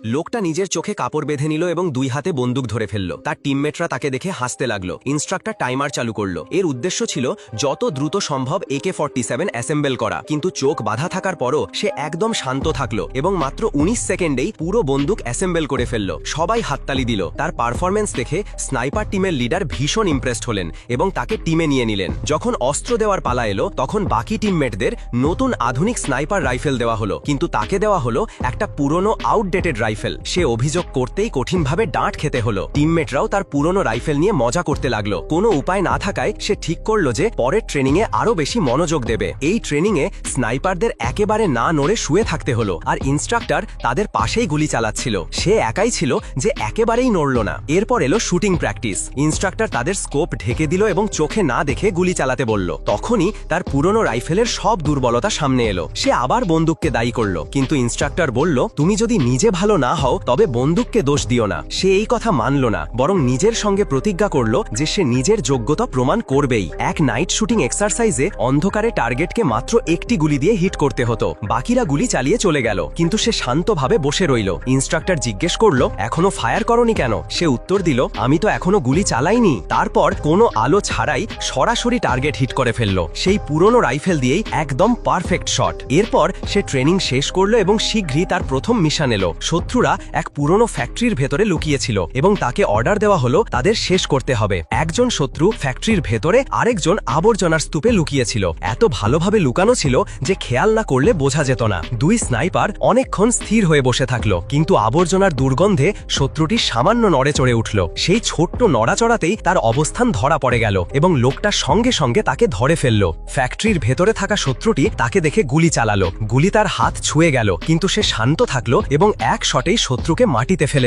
লোকটা নিজের চোখে কাপড় বেঁধে নিল এবং দুই হাতে বন্দুক ধরে ফেলল। তার টিমমেটরা তাকে দেখে হাসতে লাগলো। ইনস্ট্রাক্টর টাইমার চালু করলো। এর উদ্দেশ্য ছিল যত দ্রুত সম্ভব AK-47 অ্যাসেম্বল করা, কিন্তু চোখ বাঁধা থাকার পরও সে একদম শান্ত থাকলো এবং মাত্র 19 সেকেন্ডেই পুরো বন্দুক অ্যাসেম্বল করে ফেলল। সবাই হাততালি দিল। তার পারফরম্যান্স দেখে স্নাইপার টিমের লিডার ভীষণ ইমপ্রেসড হলেন এবং তাকে টিমে নিয়ে নিলেন। যখন অস্ত্র দেওয়ার পালা এলো তখন বাকি টিমমেটদের নতুন আধুনিক স্নাইপার রাইফেল দেওয়া হলো, কিন্তু তাকে দেওয়া হলো একটা পুরনো আউটডেটেড রাইফেল। সে অভিযোগ করতেই কঠিনভাবে ডাঁট খেতে হলো। টিমমেটরাও তার পুরনো রাইফেল নিয়ে মজা করতে লাগলো। কোনো উপায় না থাকায় সে ঠিক করলো যে পরের ট্রেনিংয়ে আরো বেশি মনোযোগ দেবে। এই ট্রেনিংয়ে স্নাইপারদের একেবারে না নড়ে শুয়ে থাকতে হলো, আর ইনস্ট্রাক্টর তাদের পাশেই গুলি চালাচ্ছিল। সে একাই ছিল যে একেবারেই নড়ল না। এরপর এলো শুটিং প্র্যাকটিস। ইনস্ট্রাক্টর তাদের স্কোপ ঢেকে দিল এবং চোখে না দেখে গুলি চালাতে বলল। তখনই তার পুরনো রাইফেলের সব দুর্বলতা সামনে এলো। সে আবার বন্দুককে দায়ী করলো, কিন্তু ইনস্ট্রাক্টর বলল, তুমি যদি নিজে ভালো না হও তবে বন্দুককে দোষ দিও না। সে এই কথা মানল না, বরং নিজের সঙ্গে প্রতিজ্ঞা করলো যে সে নিজের যোগ্যতা প্রমাণ করবেই। এক নাইট শুটিং এক্সারসাইজে অন্ধকারে টার্গেটকে মাত্র একটি গুলি দিয়ে হিট করতে হতো। বাকিরা গুলি চালিয়ে চলে গেল, কিন্তু সে শান্তভাবে বসে রইল। ইনস্ট্রাক্টর জিজ্ঞেস করলো, এখনো ফায়ার করনি কেন? সে উত্তর দিল, আমি তো এখনো গুলি চালাইনি। তারপর কোনো আলো ছাড়াই সরাসরি টার্গেট হিট করে ফেলল, সেই পুরনো রাইফেল দিয়েই একদম পারফেক্ট শট। এরপর সে ট্রেনিং শেষ করলো এবং শীঘ্রই তার প্রথম মিশন এলো। শত্রুরা এক পুরনো ফ্যাক্টরির ভেতরে লুকিয়েছিল এবং তাকে অর্ডার দেওয়া হলো তাদের শেষ করতে হবে। একজন শত্রু ফ্যাক্টরির ভেতরে, আরেকজন আবর্জনার স্তূপে লুকিয়েছিল। এত ভালোভাবে লুকানো ছিল যে খেয়াল না করলে বোঝা যেত না। দুই স্নাইপার অনেকক্ষণ স্থির হয়ে বসে থাকলো, কিন্তু আবর্জনার দুর্গন্ধে শত্রুটি সামান্য নড়ে চড়ে উঠল। সেই ছোট্ট নড়াচড়াতেই তার অবস্থান ধরা পড়ে গেল এবং লোকটা সঙ্গে সঙ্গে তাকে ধরে ফেলল। ফ্যাক্টরির ভেতরে থাকা শত্রুটি তাকে দেখে গুলি চালালো। গুলি তার হাত ছুঁয়ে গেল, কিন্তু সে শান্ত থাকলো এবং এক শটেই শত্রুকে মাটিতে ফেলে